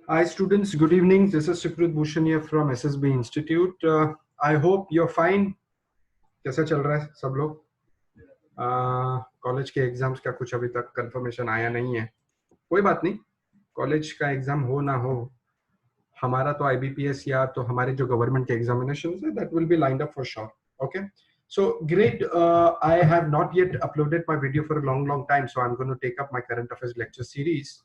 Hi students, good evening. This is Sukrit Bhushan here from SSB Institute. I hope you're fine. कैसा चल रहा है सब लोग? कॉलेज के एग्जाम्स का कुछ अभी तक कंफर्मेशन आया नहीं है. कोई बात नहीं, कॉलेज का एग्जाम हो ना हो, हमारा तो IBPS या तो हमारे जो गवर्नमेंट के एग्जामिनेशन है that will be lined up for sure. Okay. So great. I have not yet uploaded my video for a long time, so I'm going to take up my current affairs lecture series.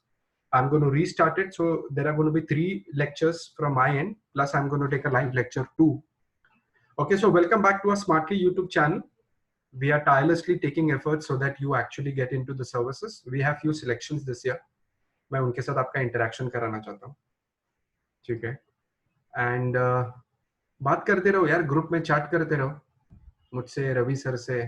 I'm going to restart it. So there are going to be 3 lectures from my end, plus I'm going to take a live lecture too. Okay, so welcome back to our Smartly YouTube channel. We are tirelessly taking efforts so that you actually get into the services. We have few selections this year. मैं उनके साथ आपका interaction कराना चाहता हूँ, ठीक है? And बात करते रहो यार, ग्रुप में चैट करते रहो मुझसे, रवि सर से.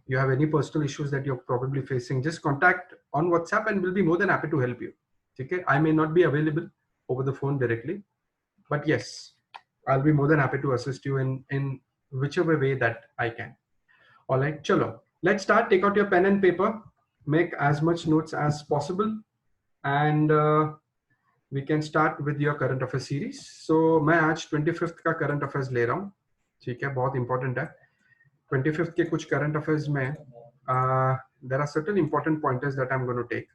You have any personal issues that you're probably facing, just contact on WhatsApp and we'll be more than happy to help you. Okay, I may not be available over the phone directly, but yes, I'll be more than happy to assist you in whichever way that I can. All right, chalo, let's start. Take out your pen and paper, make as much notes as possible, and we can start with your current affairs series. So मैं आज 25th का current affairs ले रहा हूँ, ठीक है? बहुत important है. 25th के कुछ current affairs में there are certain important pointers that I'm going to take.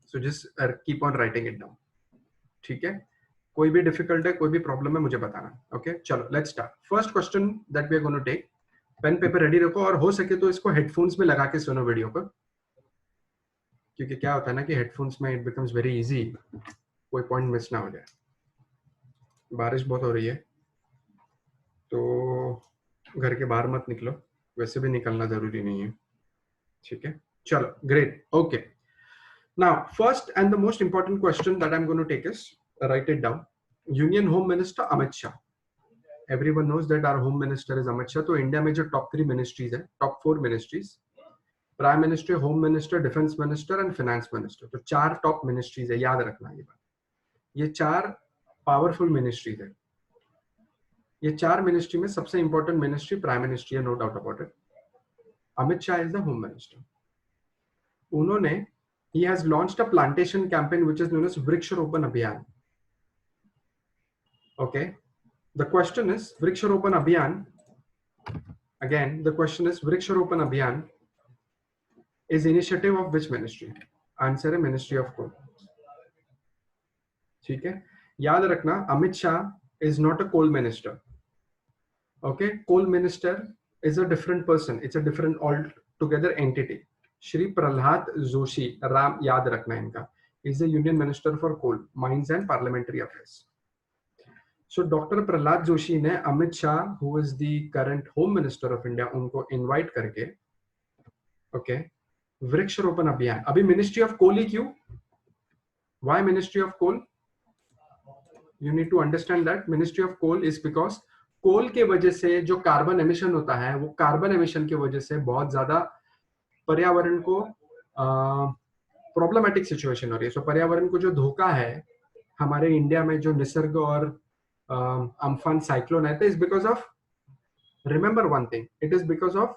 So just keep on writing it down. ठीक है? कोई भी difficult है, कोई भी problem है, मुझे बताना. Okay? चलो, let's start. First question that we are going to take. Pen paper ready रखो और हो सके तो इसको हेडफोन्स में लगा के सुनो वीडियो पर, क्योंकि क्या होता है ना कि हेडफोन्स में it becomes very easy, कोई पॉइंट मिस ना हो जाए. बारिश बहुत हो रही है तो घर के बाहर मत निकलो, वैसे भी निकलना जरूरी नहीं है, ठीक है? चलो, great. Okay. Now, first and the most important question that I'm going to take is, write it down. Union Home Minister Amit Shah. Everyone knows that our Home Minister is Amit Shah. तो India में जो top 3 ministries है, top 4 ministries, Prime Minister, Home Minister, Defense Minister and Finance Minister. तो 4 top ministries है, याद रखना ये बात. ये 4 powerful ministries है. ये 4 मिनिस्ट्री में सबसे इंपॉर्टेंट मिनिस्ट्री प्राइम मिनिस्ट्री है, no doubt about it. Amit Shah is the home minister. उन्होंने he has launched a plantation campaign which is known as Vriksharopan Abhiyan. Okay, the question is Vriksharopan Abhiyan, again the question is Vriksharopan Abhiyan is initiative of which ministry? Answer है Ministry of Coal. ठीक है, याद रखना Amit Shah is not a coal minister. Okay, coal minister is a different person, it's a different altogether entity. Shri Prahlad Joshi, Ram याद रखना इनका, is the Union Minister for Coal, Mines and Parliamentary Affairs. So doctor Pralhad Joshi ने Amit Shah, who is the current Home Minister of India, उनको invite करके, okay, वृक्षारोपण अभियान. अभी ministry of coal ही क्यों? Why Ministry of Coal? You need to understand that Ministry of Coal is because कोल के वजह से जो कार्बन एमिशन होता है, वो कार्बन एमिशन की वजह से बहुत ज्यादा पर्यावरण को प्रॉब्लमेटिक सिचुएशन हो रही है. सो पर्यावरण को जो धोखा है हमारे इंडिया में, जो निसर्ग और अम्फान साइक्लोन है, is because of, remember one thing, it is because of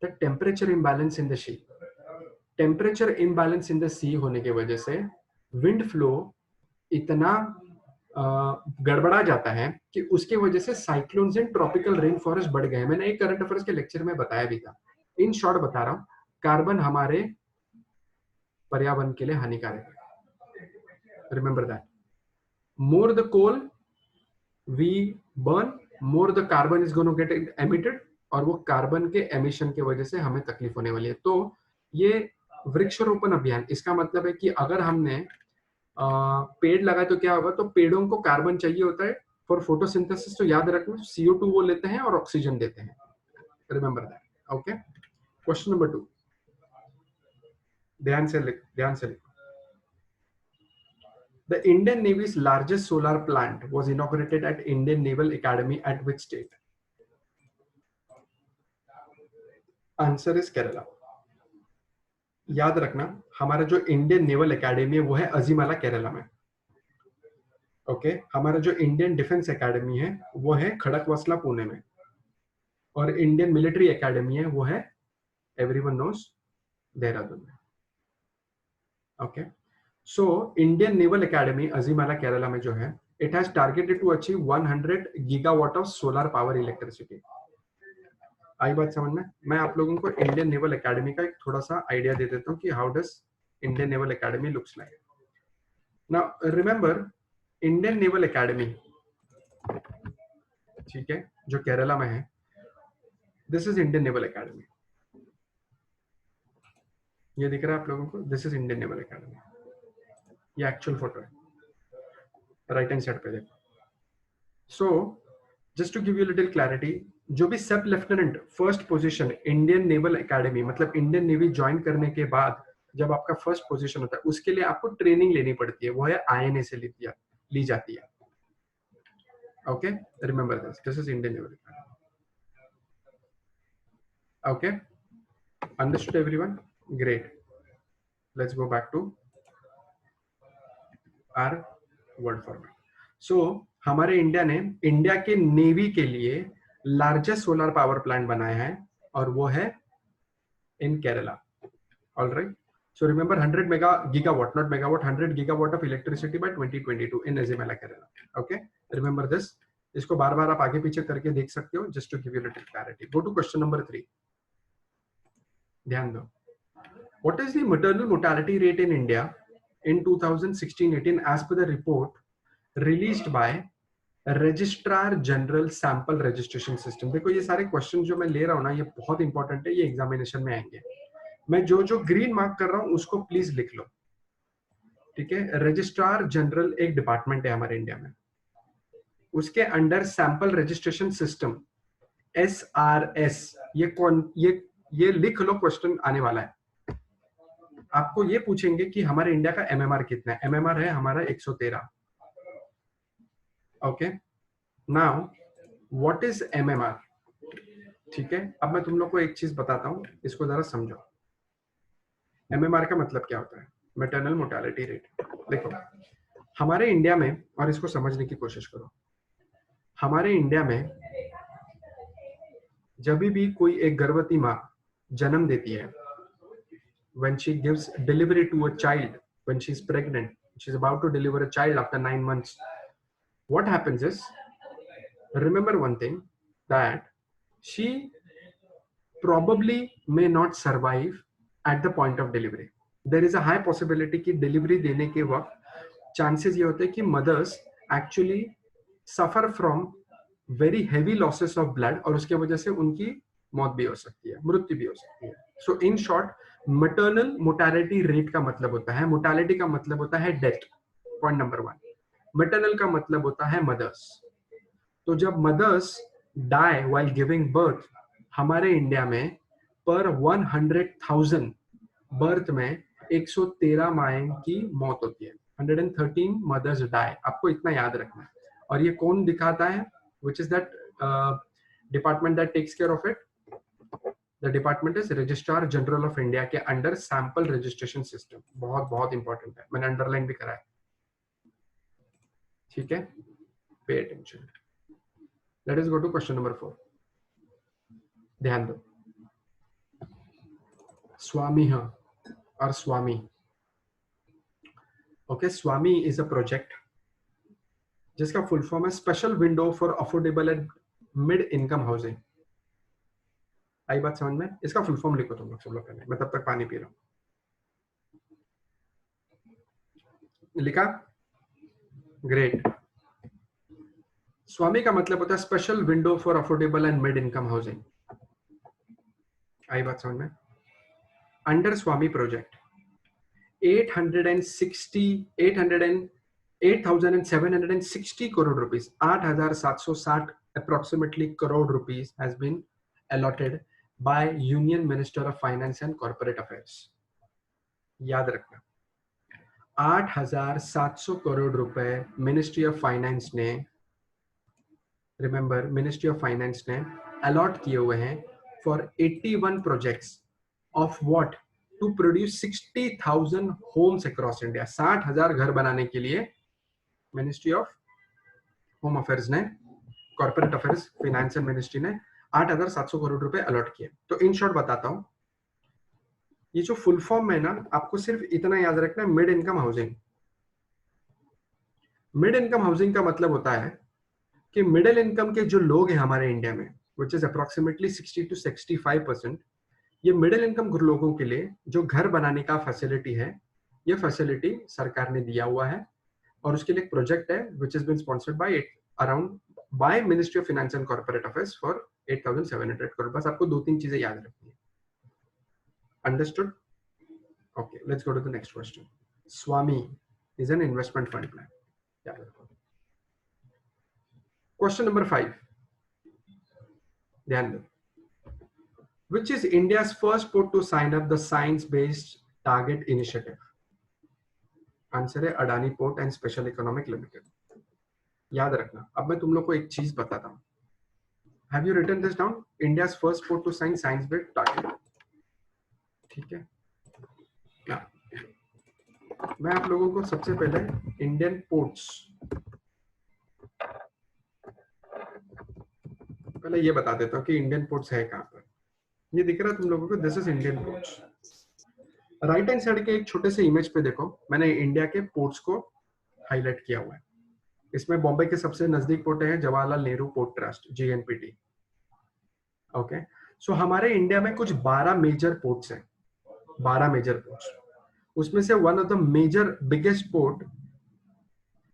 the temperature imbalance in the sea. Temperature imbalance in the sea होने की वजह से विंड फ्लो इतना गड़बड़ा जाता है कि उसके वजह से cyclones and tropical rain forest बढ़ गए. मैंने एक करंट अफेयर्स के लेक्चर में बताया भी था. इन शॉर्ट बता रहा हूं, कार्बन हमारे पर्यावरण के लिए हानिकारक है. Remember that. More the coal we burn, more the carbon is going to get emitted, और वो कार्बन के एमिशन की वजह से हमें तकलीफ होने वाली है. तो ये वृक्षारोपण अभियान, इसका मतलब है कि अगर हमने पेड़ लगाए तो क्या होगा? तो पेड़ों को कार्बन चाहिए होता है फॉर फोटोसिंथेसिस. तो याद रखना, CO2 वो लेते हैं और ऑक्सीजन देते हैं. Remember that. Okay, question number 2, ध्यान से लिख. The Indian Navy's largest solar plant was inaugurated at Indian Naval Academy at which state? Answer is Kerala. याद रखना, हमारा जो इंडियन नेवल एकेडमी है वो है अजीमाला, केरला में. ओके, हमारा जो इंडियन डिफेंस एकेडमी है वो है खड़कवासला, पुणे में. और इंडियन मिलिट्री एकेडमी है वो है, एवरीवन नोस, देहरादून में. Okay, so Indian naval academy Ezhimala Kerala में जो है, it has targeted to achieve 100 gigawatt of solar power electricity. आई बात समझ में? मैं आप लोगों को इंडियन नेवल एकेडमी का एक थोड़ा सा आइडिया दे देता हूँ कि how does Indian naval Academy looks like. Now remember, Indian naval Academy, ठीक है, जो केरला में है, this is Indian naval Academy. ये दिख रहा है आप लोगों को? This is Indian naval Academy. ये एक्चुअल फोटो है, राइट हैंड साइड पे देखो। So just to give you little clarity, जो भी सब lieutenant first position Indian naval Academy, मतलब इंडियन नेवी ज्वाइन करने के बाद जब आपका फर्स्ट पोजीशन होता है, उसके लिए आपको ट्रेनिंग लेनी पड़ती है, वो है INA से ली जाती है। Okay, remember this is Indian naval academy. Okay, understood everyone? Great, let's go back to our word format. So हमारे इंडिया के नेवी के लिए लार्जेस्ट सोलर पावर प्लांट बनाया है, और वो है in Kerala. Alright, so remember 100 gigawatt, not megawatt, 100 gigawatt of electricity by 2022 in Ezhimala Kerala. Okay, remember this. इसको बार बार आप आगे पीछे करके देख सकते हो, just to give you little clarity. Go to question number 3, ध्यान दो। What is the maternal mortality rate in India in 2016-18 as per the report released by Registrar General Sample Registration System. देखो ये सारे क्वेश्चन जो मैं ले रहा हूँ ना, ये बहुत इंपॉर्टेंट है, ये एग्जामिनेशन में आएंगे। मैं जो जो ग्रीन मार्क कर रहा हूँ उसको प्लीज लिख लो, ठीक है? रजिस्ट्रार जनरल एक डिपार्टमेंट है हमारे इंडिया में, उसके under sample Registration system SRS, ये लिख लो, क्वेश्चन आने वाला है। आपको ये पूछेंगे कि हमारे इंडिया का MMR कितना है। MMR है हमारा 113। Okay, now what is MMR? ठीक है, अब मैं तुम लोग को एक चीज बताता हूं, इसको जरा समझो। MMR का मतलब क्या होता है? Maternal mortality rate. देखो हमारे इंडिया में, और इसको समझने की कोशिश करो, हमारे इंडिया में जब भी कोई एक गर्भवती माँ जन्म देती है, when she gives delivery to a child, when she's pregnant, she's about to deliver a child after 9 months, what happens is, remember one thing, that she probably may not survive at the point of delivery. There is a high possibility कि delivery देने के वक्त chances ये होते हैं कि mothers actually suffer from very heavy losses of blood, और उसके वजह से उनकी मौत भी हो सकती है, मृत्यु भी हो सकती है। So in short, maternal mortality rate का मतलब होता है, mortality का मतलब होता है death, point number 1। maternal का मतलब होता है mothers। तो जब mothers die while giving birth, हमारे इंडिया में पर 100,000 बर्थ में 113 माएँ की मौत होती है। 113 mothers die, आपको इतना याद रखना है। और ये कौन दिखाता है? Which is that department that takes care of it? The department is Registrar General of India के अंडर सैंपल रजिस्ट्रेशन सिस्टम। बहुत बहुत इंपॉर्टेंट है, मैंने अंडरलाइन भी करा है, ठीक है? Pay attention. Let us go to question number 4। ध्यान दो, स्वामी और स्वामी। ओके, स्वामी इज अ प्रोजेक्ट जिसका फुल फॉर्म है special window for affordable and mid income housing. आई बात समझ में? इसका फुल फॉर्म लिखो तुम लोग, सब लोग पहले, मैं तब तक पानी पी रहा हूं। लिखा? ग्रेट। स्वामी का मतलब होता है special window for affordable and mid income housing. आई बात समझ में? अंडर स्वामी project 8,760 crore rupees, 8,760 approximately crore rupees has been allotted by Union Minister of Finance and Corporate Affairs। याद रखना, 8,700 करोड़ रुपए मिनिस्ट्री ऑफ फाइनेंस ने, रिमेंबर मिनिस्ट्री ऑफ फाइनेंस ने अलॉट किए हुए हैं for 81 projects of what? To produce 60,000 homes across India. 60,000 घर बनाने के लिए मिनिस्ट्री ऑफ होम अफेयर्स ने, corporate affairs, finance and ministry ने 8,700 करोड़ रुपए अलॉट किए। तो इन शॉर्ट बताता हूं, ये जो फुल फॉर्म है ना, आपको सिर्फ इतना याद रखना है, mid income housing. Mid income housing का मतलब होता है कि मिडिल इनकम के जो लोग हैं हमारे इंडिया में, विच इज अप्रोक्सीमेटली 60 to 65%, ये मिडिल इनकम लोगों के लिए जो घर बनाने का फैसिलिटी है, ये फैसिलिटी सरकार ने दिया हुआ है, और उसके लिए एक प्रोजेक्ट है which is been sponsored by around by ministry of finance and corporate affairs for 8,700 crore. बस आपको 2-3 चीजें याद रखनी है। Understood? Okay, let's go to the next question. स्वामी is an investment fund plan. याद रखो। क्वेश्चन नंबर 5, ध्यान दो। Which is India's first port to sign up the science-based target initiative? Answer है Adani port and special economic limited. याद रखना। अब मैं तुम लोग को एक चीज बताता हूँ। Have you written this down? India's first port to sign science-based target. ठीक है। क्या? मैं आप लोगों को सबसे पहले इंडियन पोर्ट्स, पहले ये बता देता हूँ कि इंडियन पोर्ट्स है कहाँ पर। ये दिख रहा है तुम लोगों को, this is Indian ports. Right hand side के एक छोटे से इमेज पे देखो, मैंने इंडिया के पोर्ट्स को हाईलाइट किया हुआ है। इसमें बॉम्बे के सबसे नजदीक पोर्ट है Jawaharlal Nehru port trust, JNPT। Okay, so हमारे इंडिया में कुछ 12 मेजर पोर्ट्स हैं, 12 मेजर पोर्ट्स। उसमें से one of the major biggest port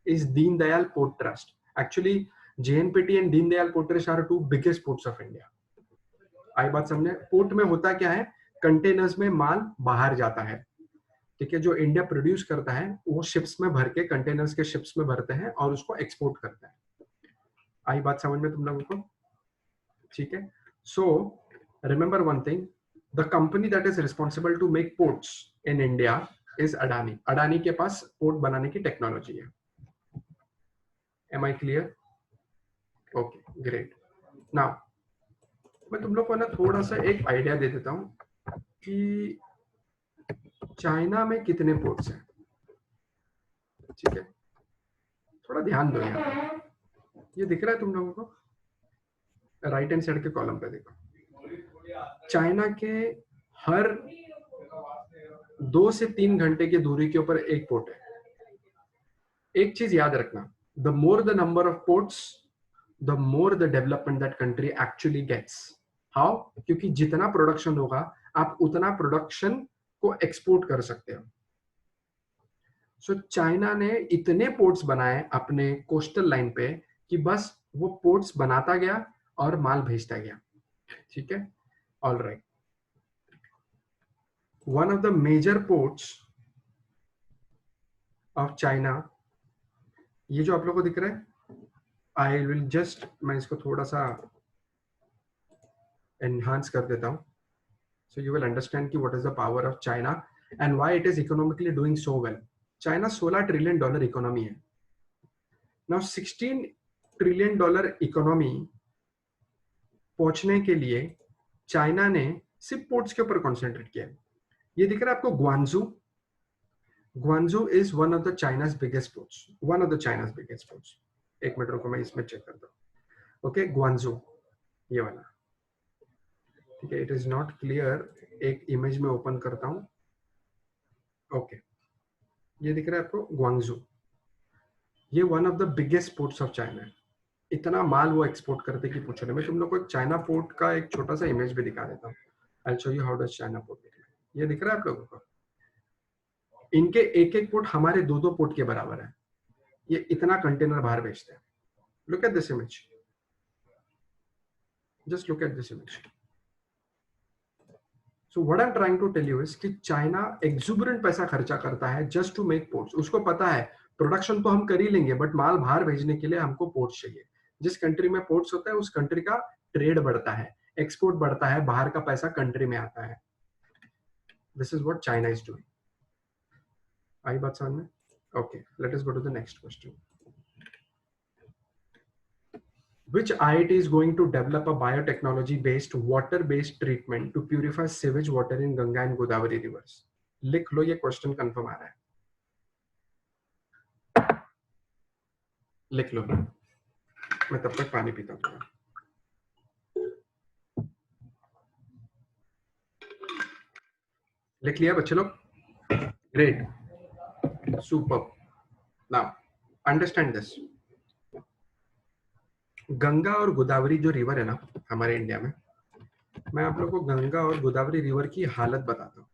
is Deendayal port trust. Actually JNPT and Deendayal port trust are 2 biggest ports of India. आई बात समझे? पोर्ट में होता क्या है, कंटेनर्स में माल बाहर जाता है, ठीक है। जो इंडिया प्रोड्यूस करता है वो शिप्स में भर के, कंटेनर्स के शिप्स में भरते हैं और उसको एक्सपोर्ट करते हैं। आई बात समझ में तुम लोगों को? ठीक है। So remember one thing, the company that is responsible to make ports in India is Adani. Adani के पास पोर्ट बनाने की टेक्नोलॉजी है। Am I clear? Okay, great. Now मैं तुम लोग को ना थोड़ा सा एक आइडिया दे देता हूं कि चाइना में कितने पोर्ट्स हैं। ठीक है, थोड़ा ध्यान दो यहाँ। ये दिख रहा है तुम लोगों को? राइट हैंड साइड के कॉलम पे देखो, चाइना के हर 2 से 3 घंटे की दूरी के ऊपर एक पोर्ट है। एक चीज याद रखना, the more the number of ports, the more the development that country actually gets. How? क्योंकि जितना प्रोडक्शन होगा आप उतना प्रोडक्शन को एक्सपोर्ट कर सकते हो। सो चाइना ने इतने पोर्ट्स बनाए अपने कोस्टल लाइन पे कि बस वो पोर्ट्स बनाता गया और माल भेजता गया। ठीक है, all right. One of the major ports of China, ये जो आप लोगों को दिख रहा है, आई विल जस्ट, मैं इसको थोड़ा सा एनहांस कर देता हूं, सो यू विल अंडरस्टैंड कि what is the power of China and why it is economically doing so well. China $16 trillion economy है। नाउ $16 ट्रिलियन इकोनॉमी पहुंचने के लिए चाइना ने सिर्फ पोर्ट्स के ऊपर कॉन्सेंट्रेट किया है। ये दिख रहा है आपको Guangzhou? Guangzhou is one of the China's biggest ports, one of the China's biggest ports. एक मिनट रुको, मैं इसमें चेक करता हूँ। ओके, ग्वांगझू ये वाला, ठीक है। इट इज नॉट क्लियर, एक इमेज में ओपन करता हूँ। ओके, ये दिख रहा है आपको ग्वांगझू? ये one of the biggest ports of China है। इतना माल वो एक्सपोर्ट करते कि पूछो नहीं। मैं तुम लोग को चाइना पोर्ट का एक छोटा सा इमेज भी दिखा देता हूँ। I show you how does China port दिख रहा है। ये दिख रहा है आप लोगों को? इनके एक एक पोर्ट हमारे 2-2 पोर्ट के बराबर है। ये इतना कंटेनर बाहर भेजते हैं। Look at this image, just look at this image. So what I am trying to tell you is कि चाइना एक्सुबरेंट पैसा खर्चा करता है जस्ट टू मेक पोर्ट्स। उसको पता है प्रोडक्शन तो हम कर ही लेंगे, बट माल बाहर भेजने के लिए हमको पोर्ट्स चाहिए। जिस कंट्री में पोर्ट्स होता है उस कंट्री का ट्रेड बढ़ता है, एक्सपोर्ट बढ़ता है, बाहर का पैसा कंट्री में आता है। This is what China is doing. आई बात समझ में? Okay, let us go to the next question. Which IIT is going to develop a biotechnology-based water-based treatment to purify sewage water in Ganga and Godavari rivers? लिख लो, ये question confirm आ रहा है। लिख लो, मैं तब तक पानी पीता हूँ। लिख लिया बच्चे लोग? Great, super. Now understand this. Ganga और गोदावरी जो रिवर है ना हमारे इंडिया में, मैं आप लोगों को गंगा और गोदावरी रिवर की हालत बताता हूँ।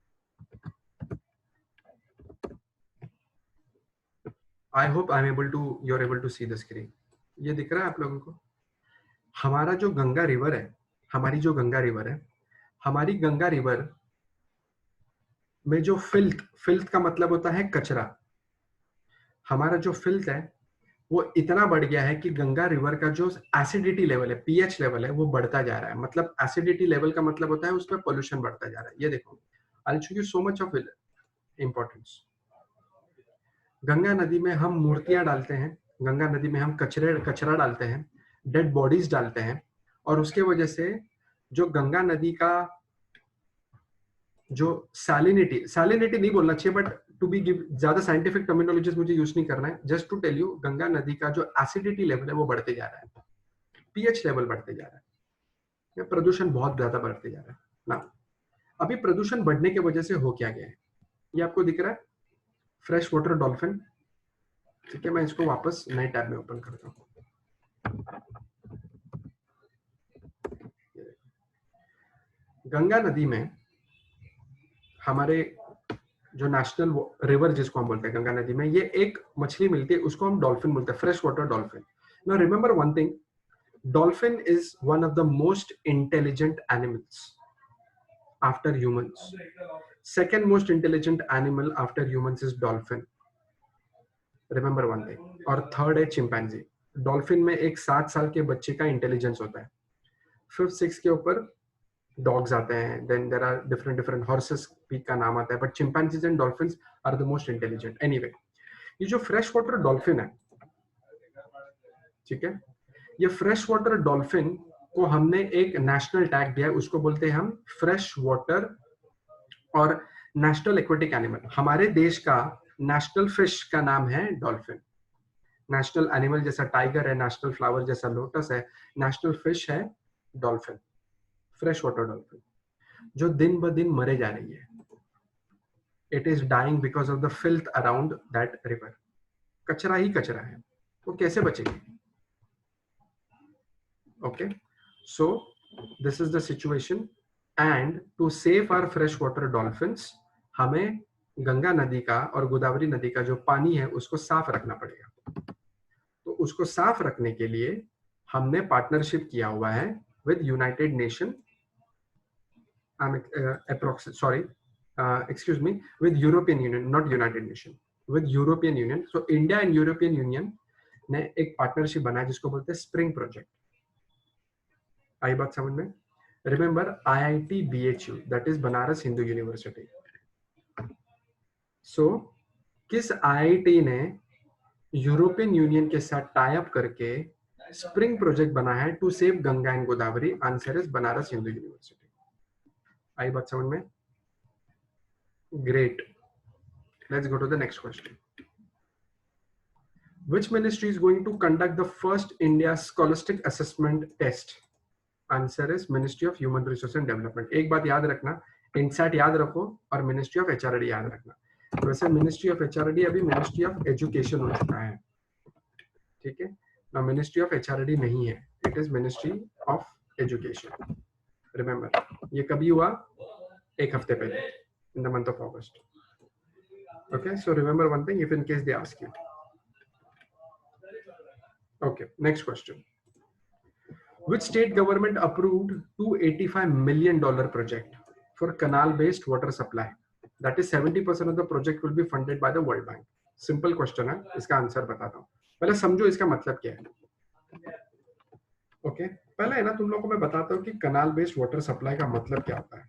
I hope I am able to, you are able to see the screen. ये दिख रहा है आप लोगों को? हमारा जो गंगा रिवर है, हमारी जो गंगा रिवर है, हमारी गंगा रिवर में जो फिल्थ, फिल्थ का मतलब होता है कचरा, हमारा जो फिल्थ है वो इतना बढ़ गया है कि गंगा रिवर का जो एसिडिटी लेवल है, पीएच लेवल है, वो बढ़ता जा रहा है। मतलब एसिडिटी लेवल का मतलब होता है उसमें पोल्यूशन बढ़ता जा रहा है। ये देखो, I will show you so much of importance. Ganga नदी में हम मूर्तियां डालते हैं, गंगा नदी में हम कचरा डालते हैं, डेड बॉडीज डालते हैं, और उसके वजह से जो गंगा नदी का जो सैलिनिटी, सैलिनिटी नहीं बोलना चाहिए, बट टू बी गिव ज्यादा साइंटिफिक टर्मिनोलॉजीज मुझे यूज नहीं करना है, just to tell you, Ganga नदी का जो एसिडिटी लेवल है वो बढ़ते जा रहा है, पीएच लेवल बढ़ते जा रहा है, प्रदूषण बहुत ज्यादा बढ़ते जा रहा है ना। अभी प्रदूषण बढ़ने की वजह से हो क्या गया है, ये आपको दिख रहा है, फ्रेश वाटर डॉल्फिन। ठीक है, मैं इसको वापस नए टैब में ओपन करता हूँ। गंगा नदी में हमारे जो नेशनल रिवर जिसको हम बोलते हैं गंगा नदी में, ये एक मछली मिलती है, उसको हम डॉल्फिन बोलते हैं, fresh water dolphin. Now remember one thing, dolphin is one of the most intelligent animals after humans. Second most intelligent animal after humans is dolphin, remember one thing. और थर्ड है चिंपैंजी। डॉल्फिन में एक 7 साल के बच्चे का intelligence होता है, 5th 6th के ऊपर डॉग्स आते हैं, then there are different different horses भी का नाम आता है, but chimpanzees and dolphins are the most intelligent. Anyway, ये जो फ्रेश वाटर डॉल्फिन है, ठीक है, ये फ्रेश वाटर डॉल्फिन को हमने एक नेशनल टैग दिया है, उसको बोलते हैं हम फ्रेश वाटर और नेशनल एक्वेटिक एनिमल। हमारे देश का नेशनल फिश का नाम है डॉल्फिन। नेशनल एनिमल जैसा टाइगर है, नेशनल फ्लावर जैसा लोटस है, नेशनल फिश है डॉल्फिन, फ्रेश वाटर डॉल्फिन, जो दिन ब दिन मरे जा रही है। It is dying because of the filth around that river. कचरा ही कचरा है, वो कैसे बचेगी? Okay, so this is the situation, and to save our fresh water dolphins, हमें गंगा नदी का और गोदावरी नदी का जो पानी है उसको साफ रखना पड़ेगा। तो उसको साफ रखने के लिए हमने पार्टनरशिप किया हुआ है with United nation, excuse me, with European Union, not United Nation, with European Union. So India and European Union ने एक पार्टनरशिप बनाया जिसको बोलते हैं स्प्रिंग प्रोजेक्ट। आई बात समझ में? Remember IIT BHU, that is Banaras Hindu university. So किस IIT ने यूरोपियन यूनियन के साथ टाई अप करके स्प्रिंग प्रोजेक्ट बना है to save Ganga and Godavari? Answer is Banaras Hindu university. आई बात समझ में? Great. Let's go to the next question. Which ministry is going to conduct the first India scholastic assessment test? Answer is Ministry of Human Resource and Development. एक बात याद रखना, INSAT याद रखो और Ministry of HRD याद रखना। वैसे Ministry of HRD अभी Ministry of Education हो चुका है, ठीक है ना? Ministry of HRD नहीं है, it is Ministry of Education. Remember, ये कभी हुआ? एक हफ्ते पहले, in the month of August. Okay, so remember one thing if in case they ask you. Okay, next question. Which state government approved $285 million project for canal-based water supply? That is 70% of the project will be funded by the World Bank. Simple question है, इसका answer बताता हूँ। पहले समझो इसका मतलब क्या है। Okay, पहले है ना तुम लोगों को मैं बताता हूँ कि canal-based water supply का मतलब क्या होता है।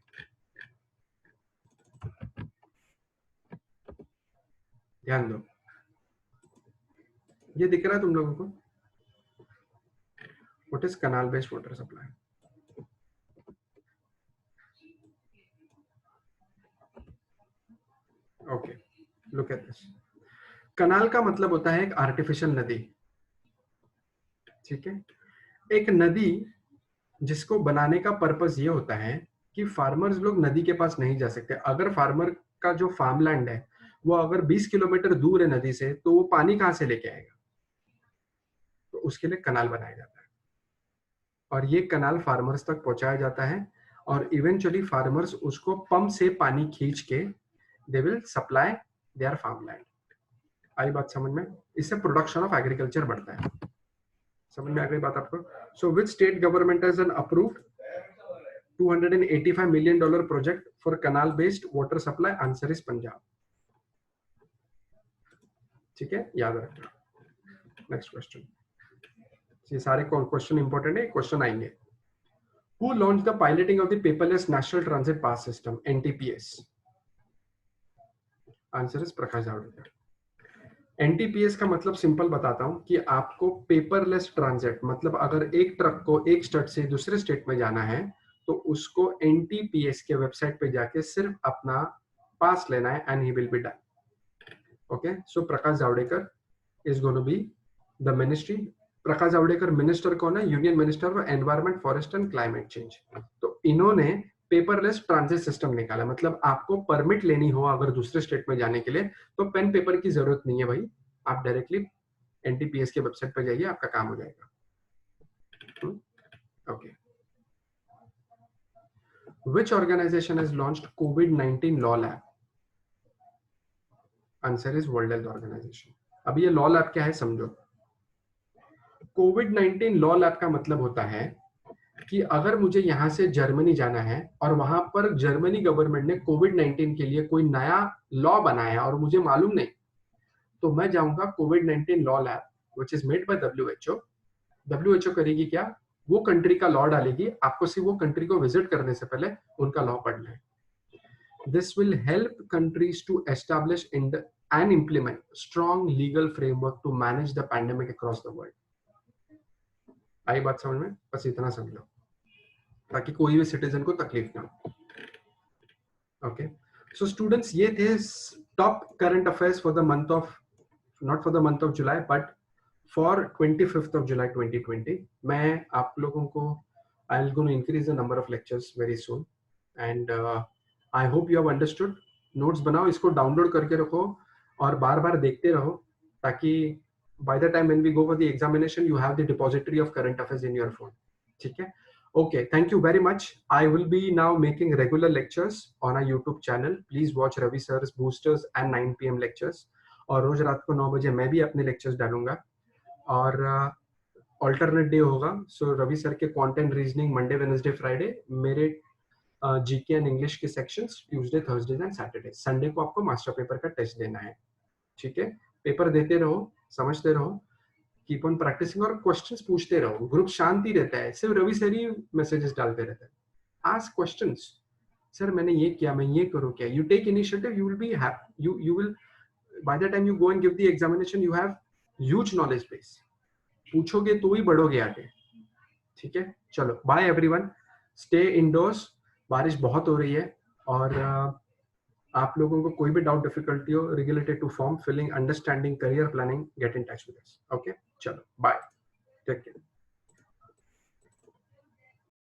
ध्यान दो, ये दिख रहा है तुम लोगों को? What is canal-based water supply? Okay, look at this. कनाल का मतलब होता है एक आर्टिफिशियल नदी, ठीक है? एक नदी जिसको बनाने का पर्पस ये होता है कि फार्मर्स लोग नदी के पास नहीं जा सकते। अगर फार्मर का जो फार्मलैंड है वो अगर 20 किलोमीटर दूर है नदी से, तो वो पानी कहाँ से लेके आएगा? तो उसके लिए कनाल बनाया जाता है और ये कनाल फार्मर्स तक पहुंचाया जाता है और इवेंचुअली फार्मर्स उसको पंप से पानी खींच के they will supply their farmland. आई बात समझ में? इससे प्रोडक्शन ऑफ एग्रीकल्चर बढ़ता है। समझ में आ गई बात आपको? So which state government has an approved $285 million project for canal based water supply? Answer is Punjab. ठीक है, याद रखना। Next question. ये सारे क्वेश्चन इंपॉर्टेंट है, क्वेश्चन आएंगे। Who launched the piloting of the paperless National Transit Pass System (NTPS)? Answer is Prakash Javadekar. NTPS का मतलब सिंपल बताता हूं कि आपको पेपरलेस ट्रांजिट, मतलब अगर एक ट्रक को एक स्टेट से दूसरे स्टेट में जाना है तो उसको NTPS के वेबसाइट पे जाके सिर्फ अपना पास लेना है and he will be done. Okay, so Prakash Javadekar is going to be the ministry. Prakash Javadekar minister कौन है? Union minister for environment, forest and climate change. तो इन्होंने पेपरलेस ट्रांजिट सिस्टम निकाला, मतलब आपको परमिट लेनी हो अगर दूसरे स्टेट में जाने के लिए तो पेन पेपर की जरूरत नहीं है भाई, आप डायरेक्टली NTPS के वेबसाइट पर जाइए, आपका काम हो जाएगा। Okay, which organization has launched COVID-19 law lab? Answer is World Health Organization. अब ये लॉ लैब क्या है समझो। COVID-19 लॉ लैब का मतलब होता है कि अगर मुझे यहां से जर्मनी जाना है और वहां पर जर्मनी गवर्नमेंट ने COVID-19 के लिए कोई नया लॉ बनाया और मुझे मालूम नहीं, तो मैं जाऊंगा COVID-19 law lab which is made by WHO। WHO करेगी क्या? वो कंट्री का लॉ डालेगी, आपको सिर्फ वो कंट्री को विजिट करने से पहले उनका लॉ पढ़ना है। This will help countries to establish and implement strong legal framework to manage the pandemic across the world. आई बात समझ में? बस इतना समझ लो ताकि कोई भी सिटीजन को तकलीफ ना हो। ओके, सो स्टूडेंट्स, ये थे top current affairs for the month of, not for the month of July but for 25th of July 2020। मैं आप लोगों को I will gonna increase the number of lectures very soon and I hope you have understood. Notes बनाओ, इसको download करके रखो और बार बार देखते रहो ताकि by the time when we go for the examination you have the depository of current affairs in your phone. ठीक है? Okay, thank you very much. I will be now making regular lectures on our YouTube channel. Please watch Ravi sir's boosters and 9 PM lectures. और रोज रात को 9 बजे मैं भी अपने lectures डालूंगा और alternate day होगा। So रवि सर के content reasoning Monday, Wednesday, Friday, मेरे GK and English के sections Tuesday, Thursdays and Saturdays। Sunday को आपको master paper का test देना है। ठीक है, पेपर देते रहो, समझते रहो, कीप ऑन प्रैक्टिसिंग और क्वेश्चंस पूछते रहो। ग्रुप शांति रहता है, सिर्फ रवि सर ही मैसेजेस डालते रहते हैं। आस्क क्वेश्चंस, सर मैंने ये किया, मैं ये करूं क्या? You take initiative, you will be happy, you will by the time you go and give the examination you have huge knowledge base. पूछोगे तो ही बढ़ोगे आगे। ठीक है, चलो बाय एवरीवन, स्टे इंडोर्स। बारिश बहुत हो रही है और आप लोगों को कोई भी डाउट डिफिकल्टी हो related to form filling, understanding, career planning, get in touch with us. Okay, चलो बाय, टेक केयर।